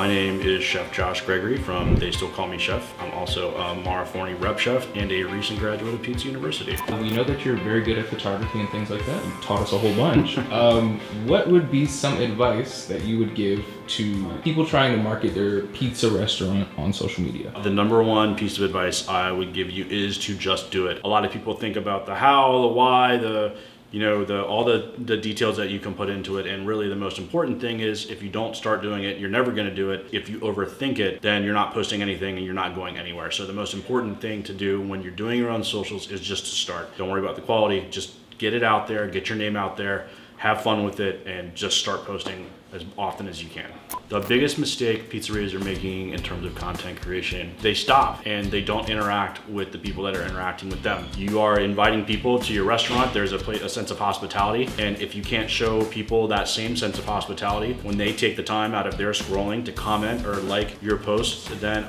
My name is Chef Josh Gregory from They Still Call Me Chef. I'm also a Mara Forney rep chef and a recent graduate of Pizza University. We know that you're very good at photography and things like that. You taught us a whole bunch. What would be some advice that you would give to people trying to market their pizza restaurant on social media? The number one piece of advice I would give you is to just do it. A lot of people think about the how, the why, all the details that you can put into it, and really the most important thing is if you don't start doing it, you're never going to do it. If you overthink it, then you're not posting anything and you're not going anywhere. So the most important thing to do when you're doing your own socials is just to start. Don't worry about the quality, just get it out there, get your name out there, have fun with it, and just start posting as often as you can. The biggest mistake pizzerias are making in terms of content creation, they stop and they don't interact with the people that are interacting with them. You are inviting people to your restaurant, there's a sense of hospitality, and if you can't show people that same sense of hospitality when they take the time out of their scrolling to comment or like your posts, then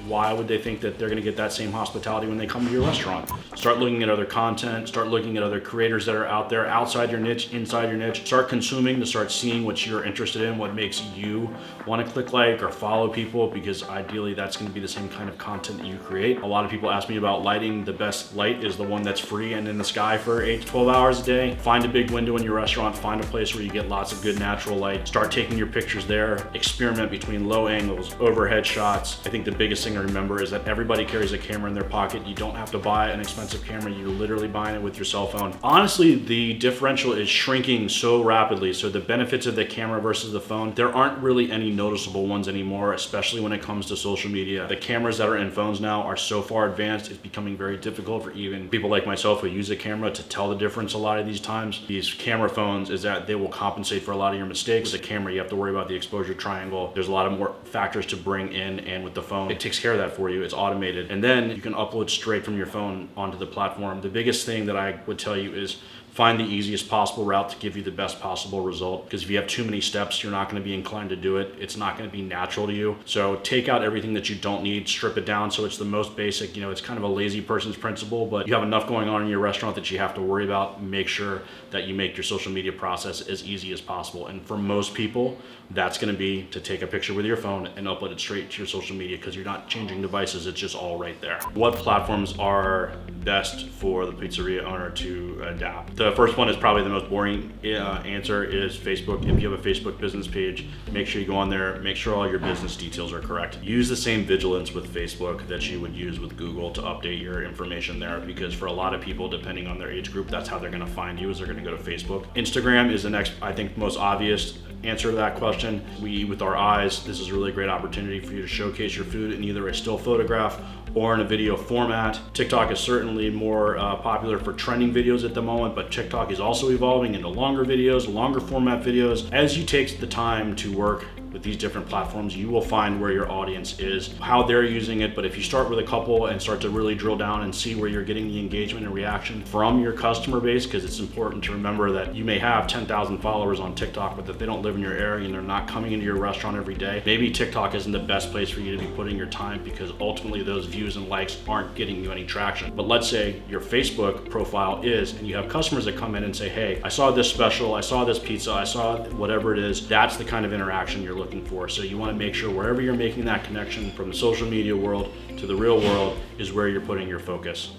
why would they think that they're gonna get that same hospitality when they come to your restaurant? Start looking at other content, start looking at other creators that are out there, outside your niche, inside your niche. Start consuming to start seeing what you're interested in, what makes you want to click like or follow people, because ideally that's going to be the same kind of content that you create. A lot of people ask me about lighting. The best light is the one that's free and in the sky for 8 to 12 hours a day. Find a big window in your restaurant, find a place where you get lots of good natural light. Start taking your pictures there, experiment between low angles, overhead shots. I think the biggest thing to remember is that everybody carries a camera in their pocket. You don't have to buy an expensive camera, you're literally buying it with your cell phone. Honestly, the differential is shrinking so rapidly, so the benefits of the camera versus the phone, there aren't really any noticeable ones anymore, especially when it comes to social media. The cameras that are in phones now are so far advanced, it's becoming very difficult for even people like myself who use a camera to tell the difference a lot of these times. These camera phones is that they will compensate for a lot of your mistakes. With the camera, you have to worry about the exposure triangle. There's a lot of more factors to bring in, and with the phone, it takes care of that for you. It's automated. And then you can upload straight from your phone onto the platform. The biggest thing that I would tell you is find the easiest possible route to give you the best possible result, because if you have too many steps, you're not going to be inclined to do it. It's not going to be natural to you. So take out everything that you don't need, strip it down so it's the most basic. It's kind of a lazy person's principle, but you have enough going on in your restaurant that you have to worry about. Make sure that you make your social media process as easy as possible. And for most people, that's going to be to take a picture with your phone and upload it straight to your social media, because you're not changing devices, it's just all right there. What platforms are best for the pizzeria owner to adapt? The first one is probably the most boring answer is Facebook. If you have a Facebook business page, make sure you go on there, make sure all your business details are correct. Use the same vigilance with Facebook that you would use with Google to update your information there, because for a lot of people, depending on their age group, that's how they're going to find you, is they're going to go to Facebook. Instagram is the next, I think, most obvious answer to that question. We eat with our eyes. This is a really great opportunity for you to showcase your food in either a still photograph or in a video format. TikTok is certainly more popular for trending videos at the moment, but TikTok is also evolving into longer videos, longer format videos. As you take the time to work with these different platforms, you will find where your audience is, how they're using it. But if you start with a couple and start to really drill down and see where you're getting the engagement and reaction from your customer base, because it's important to remember that you may have 10,000 followers on TikTok, but if they don't live in your area and they're not coming into your restaurant every day, maybe TikTok isn't the best place for you to be putting your time, because ultimately those views and likes aren't getting you any traction. But let's say your Facebook profile is, and you have customers that come in and say, hey, I saw this special, I saw this pizza, I saw whatever it is. That's the kind of interaction you're looking for. So you want to make sure wherever you're making that connection from the social media world to the real world is where you're putting your focus.